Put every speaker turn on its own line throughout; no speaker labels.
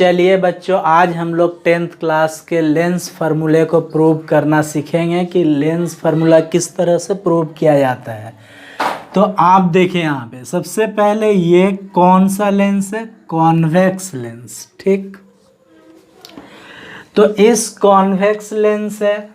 चलिए बच्चों, आज हम लोग 10th क्लास के लेंस फार्मूले को प्रूव करना सीखेंगे कि लेंस फार्मूला किस तरह से प्रूव किया जाता है। तो आप देखें यहाँ पे सबसे पहले ये कौन सा लेंस है, कॉन्वेक्स लेंस। ठीक, तो इस कॉन्वेक्स लेंस है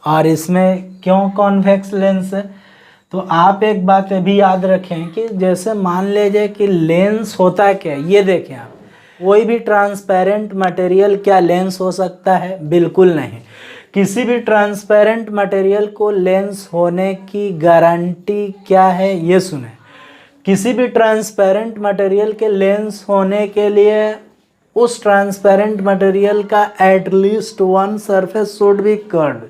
और इसमें क्यों कॉन्वेक्स लेंस है, तो आप एक बात भी याद रखें कि जैसे मान लीजिए कि लेंस होता क्या है, ये देखें आप, कोई भी ट्रांसपेरेंट मटेरियल क्या लेंस हो सकता है? बिल्कुल नहीं। किसी भी ट्रांसपेरेंट मटेरियल को लेंस होने की गारंटी क्या है, ये सुने। किसी भी ट्रांसपेरेंट मटेरियल के लेंस होने के लिए उस ट्रांसपेरेंट मटेरियल का at least one surface should be curve,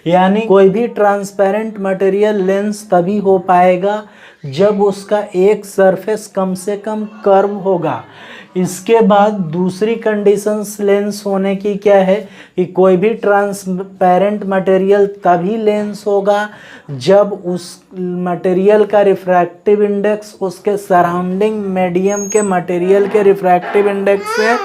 यानी कोई भी ट्रांसपेरेंट मटेरियल लेंस तभी हो पाएगा जब उसका एक सरफेस कम से कम कर्व होगा। इसके बाद दूसरी कंडीशंस लेंस होने की क्या है कि कोई भी ट्रांसपेरेंट मटेरियल तभी लेंस होगा जब उस मटेरियल का रिफ्रैक्टिव इंडेक्स उसके सराउंडिंग मीडियम के मटेरियल के रिफ्रैक्टिव इंडेक्स से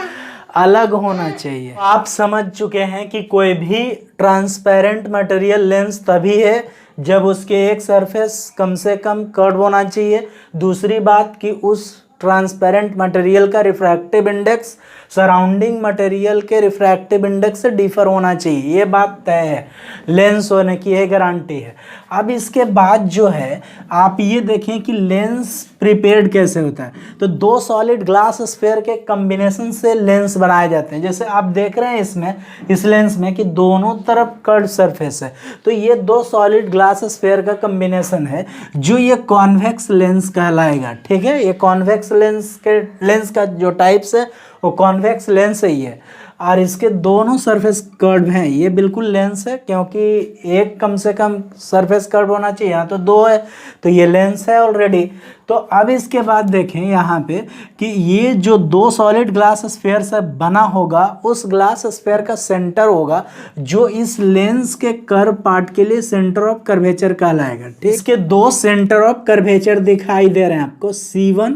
अलग होना चाहिए। आप समझ चुके हैं कि कोई भी ट्रांसपेरेंट मटेरियल लेंस तभी है जब उसके एक सरफेस कम से कम कर्व होना चाहिए। दूसरी बात कि उस ट्रांसपेरेंट मटेरियल का रिफ्रैक्टिव इंडेक्स सराउंडिंग मटेरियल के रिफ्रैक्टिव इंडेक्स से डिफर होना चाहिए। ये बात तय है, लेंस होने की ये गारंटी है। अब इसके बाद जो है आप ये देखें कि लेंस प्रिपेयर्ड कैसे होता है। तो दो सॉलिड ग्लास स्फीयर के कॉम्बिनेशन से लेंस बनाए जाते हैं। जैसे आप देख रहे हैं इसमें, इस लेंस में कि दोनों तरफ कर्व सरफेस है, तो ये दो सॉलिड ग्लास स्फीयर का कॉम्बिनेशन है जो ये कॉन्वेक्स लेंस कहलाएगा। ठीक है, ये कॉन्वेक्स लेंस का जो टाइप्स है वो कॉन्वेक्स लेंस ही है और इसके दोनों सरफेस कर्व हैं। ये बिल्कुल लेंस है क्योंकि एक कम से कम सरफेस कर्व होना चाहिए, यहाँ तो दो है, तो ये लेंस है ऑलरेडी। तो अब इसके बाद देखें यहाँ पे कि ये जो दो सॉलिड ग्लास स्फीयर से बना होगा, उस ग्लास स्फीयर का सेंटर होगा जो इस लेंस के कर्व पार्ट के लिए सेंटर ऑफ कर्वेचर कहलाएगा। ठीक, इसके दो सेंटर ऑफ कर्वेचर दिखाई दे रहे हैं आपको, C1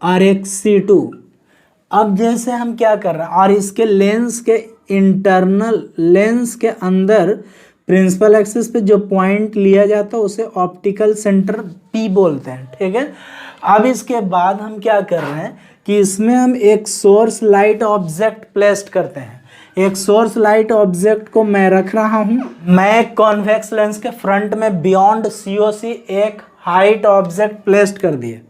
और एक C2। अब जैसे हम क्या कर रहे हैं, और इसके लेंस के इंटरनल लेंस के अंदर प्रिंसिपल एक्सिस पे जो पॉइंट लिया जाता है उसे ऑप्टिकल सेंटर P बोलते हैं। ठीक है, अब इसके बाद हम क्या कर रहे हैं कि इसमें हम एक सोर्स लाइट ऑब्जेक्ट प्लेस्ड करते हैं। एक सोर्स लाइट ऑब्जेक्ट को मैं रख रहा हूँ, मैं कॉन्वेक्स लेंस के फ्रंट में बियॉन्ड COC एक हाइट ऑब्जेक्ट प्लेस्ड कर दिए।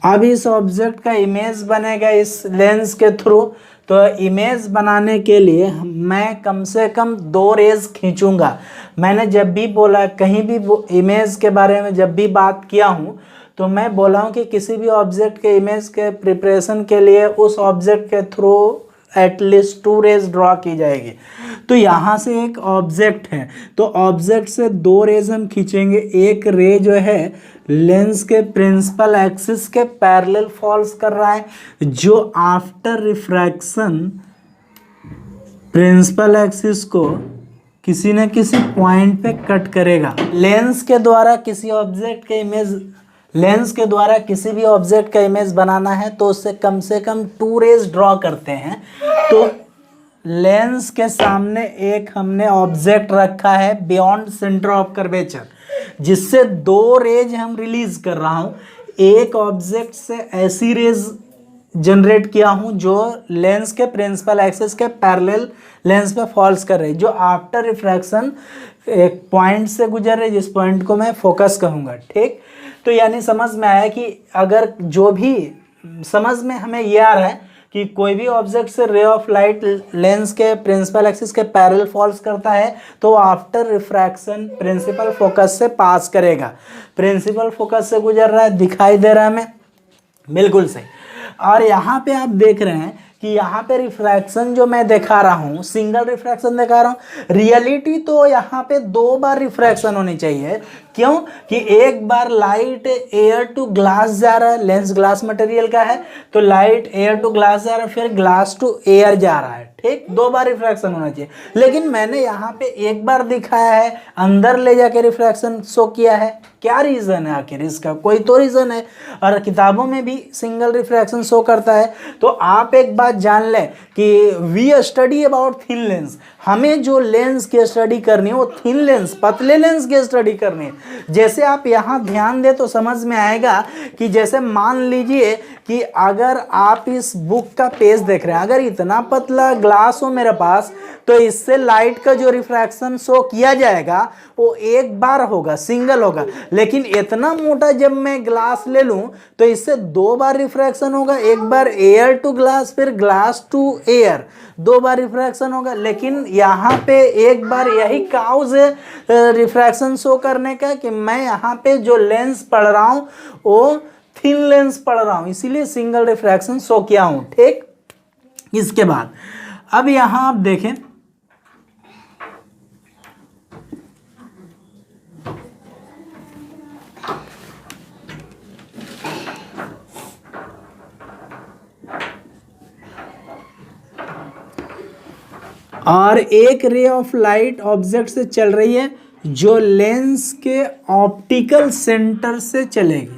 अब इस ऑब्जेक्ट का इमेज बनेगा इस लेंस के थ्रू। तो इमेज बनाने के लिए मैं कम से कम 2 रेज खींचूंगा। मैंने जब भी बोला, कहीं भी इमेज के बारे में जब भी बात किया हूँ, तो मैं बोला हूँ कि किसी भी ऑब्जेक्ट के इमेज के प्रिपरेशन के लिए उस ऑब्जेक्ट के थ्रू एटलीस्ट 2 रेज ड्रॉ की जाएगी। तो यहाँ से एक ऑब्जेक्ट है, तो ऑब्जेक्ट से 2 रेज हम खींचेंगे। एक रे जो है लेंस के प्रिंसिपल एक्सिस के पैरेलल फॉल्स कर रहा है, जो आफ्टर रिफ्रैक्शन प्रिंसिपल एक्सिस को किसी न किसी पॉइंट पे कट करेगा। लेंस के द्वारा किसी भी ऑब्जेक्ट का इमेज बनाना है तो उससे कम से कम 2 रेज ड्रॉ करते हैं। तो लेंस के सामने एक हमने ऑब्जेक्ट रखा है बियॉन्ड सेंटर ऑफ कर्वेचर, जिससे 2 रेज हम रिलीज कर रहा हूँ। एक ऑब्जेक्ट से ऐसी रेज जनरेट किया हूँ जो लेंस के प्रिंसिपल एक्सिस के पैरेलल लेंस पे फॉल्स कर रही है, जो आफ्टर रिफ्रैक्शन एक पॉइंट से गुजर रही है, जिस पॉइंट को मैं फोकस कहूँगा। ठीक, तो यानी समझ में आया कि अगर जो भी समझ में हमें ये आ रहा है कि कोई भी ऑब्जेक्ट से रे ऑफ लाइट लेंस के प्रिंसिपल एक्सिस के पैरेलल फॉल्स करता है तो आफ्टर रिफ्रैक्शन प्रिंसिपल फोकस से पास करेगा। प्रिंसिपल फोकस से गुजर रहा है, दिखाई दे रहा है हमें, बिल्कुल सही। और यहाँ पे आप देख रहे हैं कि यहाँ पे रिफ्रैक्शन जो मैं दिखा रहा हूँ, सिंगल रिफ्रैक्शन दिखा रहा हूँ। रियलिटी तो यहाँ पे 2 बार रिफ्रैक्शन होनी चाहिए, क्यों कि एक बार लाइट एयर टू ग्लास जा रहा है, लेंस ग्लास मटेरियल का है, तो लाइट एयर टू ग्लास जा रहा है, फिर ग्लास टू एयर जा रहा है, ठीक, 2 बार रिफ्रैक्शन होना चाहिए। लेकिन मैंने यहाँ पे एक बार दिखाया है, अंदर ले जाके रिफ्रैक्शन शो किया है। क्या रीज़न है आखिर इसका? कोई तो रीज़न है, और किताबों में भी सिंगल रिफ्रैक्शन शो करता है। तो आप एक बात जान लें कि we study about thin lens, हमें जो लेंस की स्टडी करनी है वो थिन लेंस, पतले लेंस की स्टडी करनी है। जैसे आप यहाँ ध्यान दें तो समझ में आएगा कि जैसे मान लीजिए कि अगर आप इस बुक का पेज देख रहे हैं, अगर इतना पतला ग्लास हो मेरे पास, तो इससे लाइट का जो रिफ्रैक्शन शो किया जाएगा वो एक बार होगा, सिंगल होगा। लेकिन इतना मोटा जब मैं ग्लास ले लूं तो इससे 2 बार रिफ्रैक्शन होगा, एक बार एयर टू ग्लास, फिर ग्लास टू एयर, 2 बार रिफ्रैक्शन होगा। लेकिन यहाँ पे एक बार, यही काउज है रिफ्रैक्शन शो करने का कि मैं यहाँ पे जो लेंस पढ़ रहा हूँ वो थिन लेंस पढ़ रहा हूँ, इसीलिए सिंगल रिफ्रैक्शन शो किया हूँ, ठीक। इसके बाद अब यहाँ आप देखें, और एक रे ऑफ लाइट ऑब्जेक्ट से चल रही है जो लेंस के ऑप्टिकल सेंटर से चलेगी।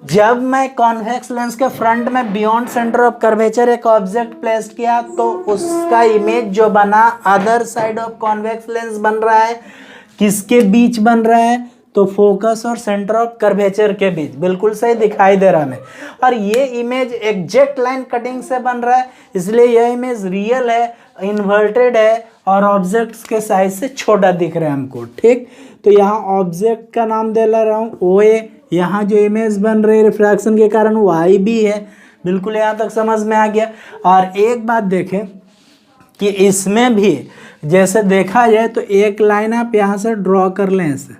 जब मैं कॉन्वेक्स लेंस के फ्रंट में बियॉन्ड सेंटर ऑफ कर्वेचर एक ऑब्जेक्ट प्लेस किया तो उसका इमेज जो बना other side of convex lens बन रहा है, किसके बीच बन रहा है? तो फोकस और सेंटर ऑफ कर्वेचर के बीच, बिल्कुल सही दिखाई दे रहा है। और ये इमेज एग्जैक्ट लाइन कटिंग से बन रहा है, इसलिए यह इमेज रियल है, इन्वर्टेड है और ऑब्जेक्ट्स के साइज से छोटा दिख रहा है हमको, ठीक। तो यहाँ ऑब्जेक्ट का नाम दे रहा हूँ ओ ए, यहाँ जो इमेज बन रही है रिफ्रैक्शन के कारण वो आई भी है, बिल्कुल यहाँ तक समझ में आ गया। और एक बात देखें कि इसमें भी जैसे देखा जाए तो एक लाइन आप यहाँ से ड्रॉ कर लें, ऐसे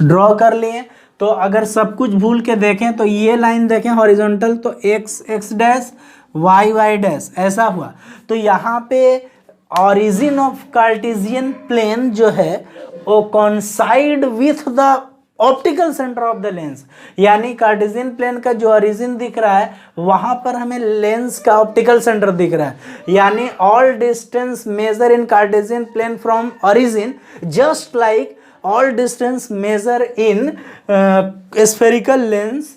ड्रॉ कर लिए, तो अगर सब कुछ भूल के देखें तो ये लाइन देखें हॉरिजॉन्टल, तो x x dash y y dash ऐसा हुआ। तो यहाँ पे ऑरिजिन ऑफ कार्टेशियन प्लेन जो है वो कॉन्साइड with the optical centre of the lens, यानी कार्टेशियन प्लेन का जो ओरिजिन दिख रहा है वहाँ पर हमें लेंस का ऑप्टिकल सेंटर दिख रहा है। यानी all distance measure in Cartesian plane from origin just like all distance measure in spherical lens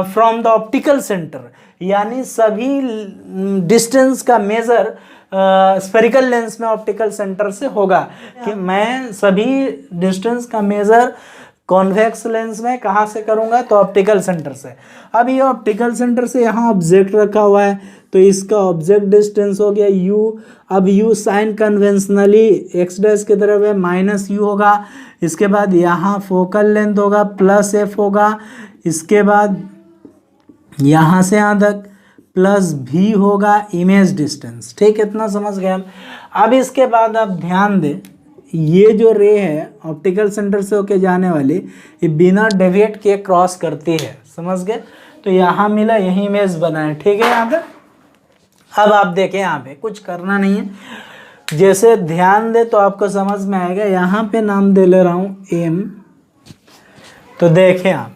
from the optical center, यानी सभी डिस्टेंस का मेजर स्फेरिकल लेंस में ऑप्टिकल सेंटर से होगा। कि मैं सभी डिस्टेंस का मेजर कॉन्वेक्स लेंस में कहाँ से करूँगा? तो ऑप्टिकल सेंटर से। अब ये ऑप्टिकल सेंटर से यहाँ ऑब्जेक्ट रखा हुआ है तो इसका ऑब्जेक्ट डिस्टेंस हो गया u। अब u sign conventionally x dash की तरफ है, माइनस u होगा। इसके बाद यहाँ फोकल लेंथ होगा प्लस f होगा। इसके बाद यहाँ से यहाँ तक प्लस v होगा इमेज डिस्टेंस, ठीक, इतना समझ गए हम। अब इसके बाद आप ध्यान दें, ये जो रे है ऑप्टिकल सेंटर से होके जाने वाली, ये बिना डेविएट के क्रॉस करती है, समझ गए। तो यहाँ मिला, यही इमेज बना है, ठीक है। यहाँ पे अब आप देखें, यहाँ पे कुछ करना नहीं है, जैसे ध्यान दे तो आपको समझ में आएगा। यहाँ पे नाम दे ले रहा हूँ एम, तो देखें आप,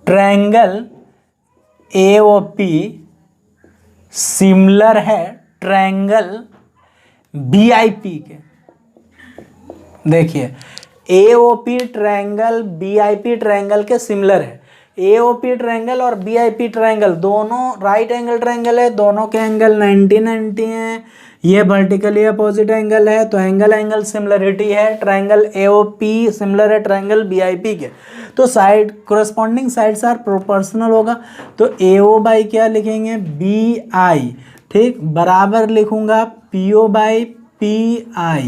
ट्रायंगल AOP सिमिलर है ट्रायंगल BIP के। देखिए AOP ट्रायंगल BIP ट्रायंगल के सिमिलर है। AOP ट्रायंगल और BIP ट्रायंगल दोनों राइट एंगल ट्रायंगल है, दोनों के एंगल 90-90 हैं। ये वर्टिकली अपोजिट एंगल है तो एंगल एंगल सिमिलरिटी है। ट्रायंगल AOP सिमिलर है ट्रायंगल BIP के, तो side corresponding sides are proportional होगा। तो AO बाई क्या लिखेंगे? BI, ठीक, बराबर लिखूंगा PO बाई PI,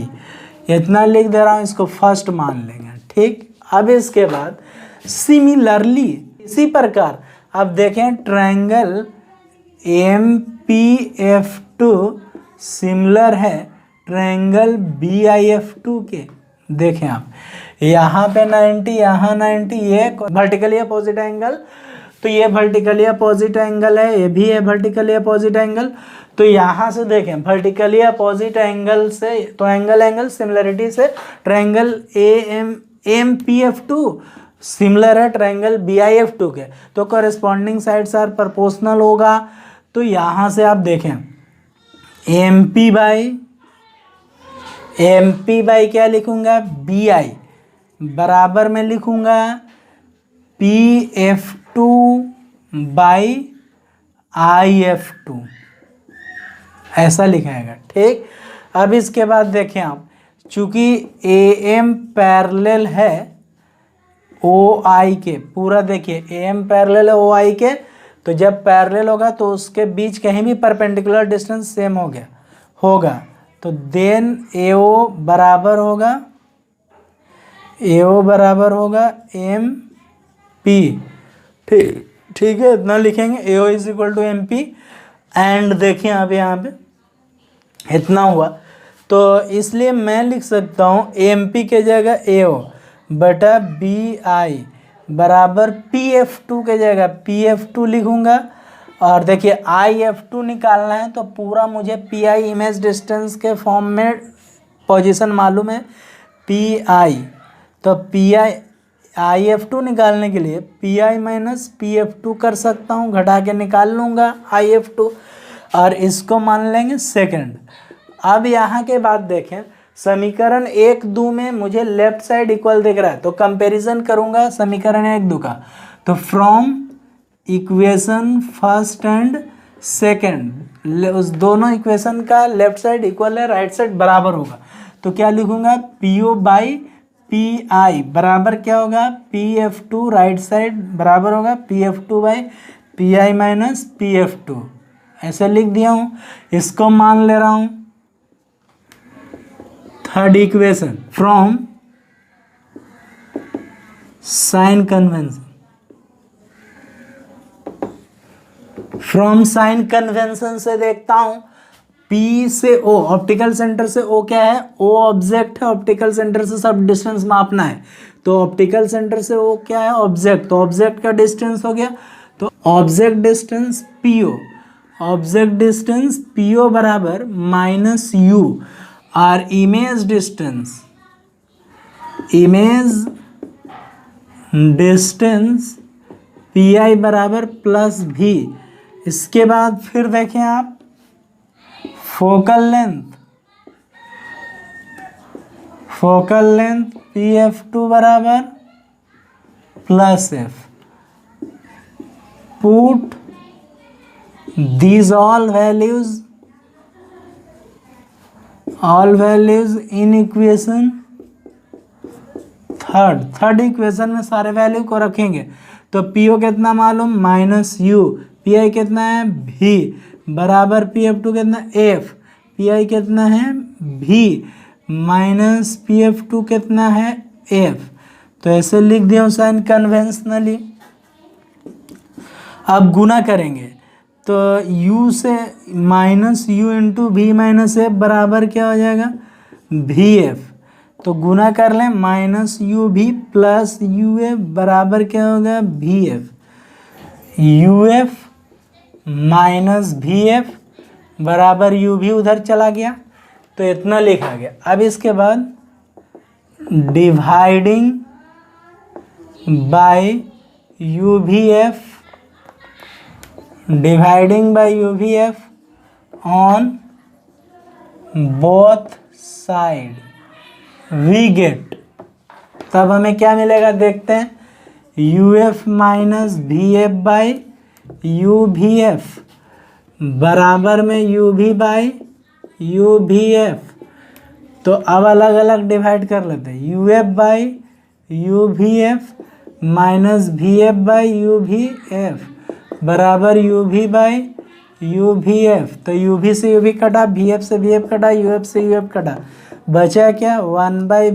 इतना लिख दे रहा हूँ, इसको फर्स्ट मान लेंगे, ठीक। अब इसके बाद सिमिलरली इसी प्रकार अब देखें ट्रायंगल MPF2 सिमिलर है ट्रायंगल BIF2 के। देखें आप, यहाँ पे 90, यहाँ 90, ये वर्टिकली अपोजिट एंगल, तो ये वर्टिकली अपोजिट एंगल है, ये भी है वर्टिकली अपोजिट एंगल। तो यहाँ से देखें वर्टिकली अपोजिट एंगल से, तो एंगल सिमिलरिटी से ट्रायंगल AMPF2 सिमिलर है ट्रायंगल BIF2 के, तो कॉरेस्पॉन्डिंग साइड्स आर प्रोपोर्शनल होगा। तो यहाँ से आप देखें MP बाई क्या लिखूंगा, BI बराबर में लिखूंगा PF2 बाई IF2, ऐसा लिखाएगा। ठीक, अब इसके बाद देखें आप, चूंकि AM पैरेलल है OI के, पूरा देखिए AM पैरेलल है OI के, तो जब पैरेलल होगा तो उसके बीच कहीं भी परपेंडिकुलर डिस्टेंस सेम होगा तो देन AO बराबर होगा MP। ठीक है, इतना लिखेंगे, AO is equal to MP। And देखिए अब यहाँ पे इतना हुआ, तो इसलिए मैं लिख सकता हूँ MP के जगह AO बटा BI बराबर PF2 के जगह PF2 लिखूंगा। और देखिए IF2 निकालना है तो पूरा मुझे PI इमेज डिस्टेंस के फॉर्म में पोजीशन मालूम है PI, तो PI IF2 निकालने के लिए PI माइनस PF2 कर सकता हूँ, घटा के निकाल लूँगा IF2 और इसको मान लेंगे सेकंड। अब यहाँ के बाद देखें समीकरण 1-2 में मुझे लेफ्ट साइड इक्वल दिख रहा है, तो कंपैरिजन करूँगा समीकरण 1-2 का। तो from equation first and second, उस दोनों इक्वेशन का लेफ्ट साइड इक्वल है, राइट साइड बराबर होगा, तो क्या लिखूंगा PO बाई PI बराबर क्या होगा PF2, राइट साइड बराबर होगा PF2 by PI minus PF2, ऐसे लिख दिया हूँ। इसको मान ले रहा हूँ third equation from sign convention, from sign convention से देखता हूं P से O, ऑप्टिकल सेंटर से O क्या है, O ऑब्जेक्ट है, ऑप्टिकल सेंटर से सब डिस्टेंस मापना है, तो ऑप्टिकल सेंटर से O क्या है ऑब्जेक्ट, तो ऑब्जेक्ट का डिस्टेंस हो गया, तो object distance PO, object distance PO बराबर माइनस U और इमेज डिस्टेंस PI बराबर प्लस V। इसके बाद फिर देखें आप फोकल लेंथ PF2 बराबर plus F। Put these all values in equation third equation में सारे वैल्यू को रखेंगे, तो PO कितना मालूम माइनस U, PI कितना है V बराबर PF2 कितना F, PI कितना है V माइनस PF2 कितना है F, तो ऐसे लिख दिया साइन कन्वेंशनली। अब गुना करेंगे तो U से minus U into V minus F बराबर क्या हो जाएगा VF, तो गुना कर लें माइनस UV प्लस UF बराबर क्या होगा VF, UF माइनस VF बराबर UV उधर चला गया, तो इतना लिखा गया। अब इसके बाद dividing by UVF on both side we get, तब हमें क्या मिलेगा देखते हैं, UF minus VF by UVF बराबर में UV बाई UVF, तो अब अलग अलग डिवाइड कर लेते हैं, UF by UVF minus VF by UVF बराबर UV बाई UVF, तो UV से UV कटा, VF से VF कटा, UF से UF कटा, बचा क्या 1 by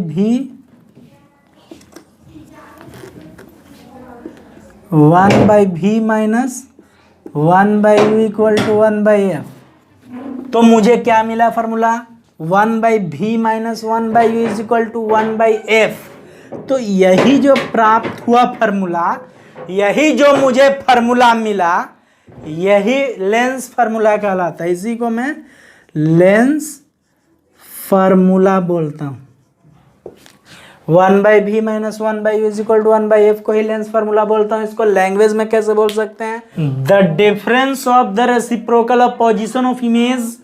V minus 1 by U equal to 1 by F। तो मुझे क्या मिला formula 1 by V minus 1 by U is equal to 1 by F। तो यही जो प्राप्त हुआ फार्मूला यही जो मुझे फार्मूला मिला यही लेंस फार्मूला कहलाता है। इसी को मैं लेंस फार्मूला बोलता हूं। 1/v minus 1/u is equal to 1/f को ही लेंस फार्मूला बोलता हूं। इसको लैंग्वेज में कैसे बोल सकते हैं? The difference of the reciprocal of position of image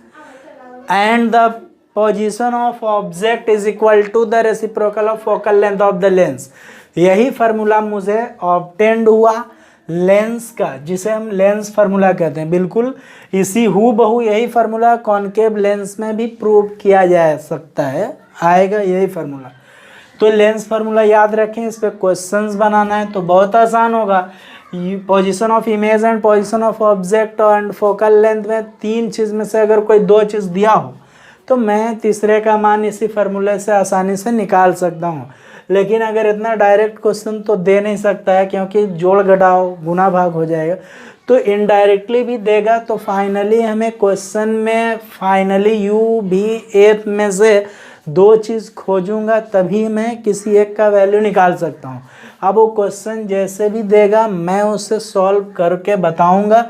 and the position of object is equal to the reciprocal of focal length of the lens. यही फार्मूला मुझे ऑब्टेन्ड हुआ लेंस का, जिसे हम लेंस फार्मूला कहते हैं। बिल्कुल इसी हूबहू यही फार्मूला कॉनकेव लेंस में भी प्रूव किया जा सकता है, आएगा यही फार्मूला। तो लेंस फार्मूला याद रखें, इस पे क्वेश्चंस बनाना है तो बहुत आसान होगा। Position of image and position of object and focal length में तीन चीज़ में से अगर कोई दो चीज़ दिया हो तो मैं तीसरे का मान इसी फार्मूले से आसानी से निकाल सकता हूँ। लेकिन अगर इतना डायरेक्ट क्वेश्चन तो दे नहीं सकता है, क्योंकि जोड़ घटाओ गुना भाग हो जाएगा, तो इनडायरेक्टली भी देगा। तो फाइनली हमें क्वेश्चन में फाइनली यू भी एफ में से दो चीज़ खोजूंगा, तभी मैं किसी एक का वैल्यू निकाल सकता हूँ। अब वो क्वेश्चन जैसे भी देगा मैं उसे सॉल्व करके बताऊंगा।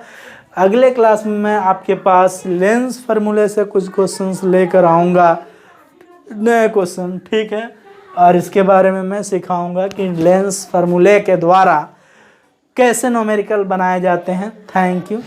अगले क्लास में मैं आपके पास लेंस फार्मूले से कुछ क्वेश्चंस लेकर आऊँगा, नए क्वेश्चन, ठीक है। और इसके बारे में मैं सिखाऊंगा कि लेंस फार्मूले के द्वारा कैसे न्यूमेरिकल बनाए जाते हैं। Thank you.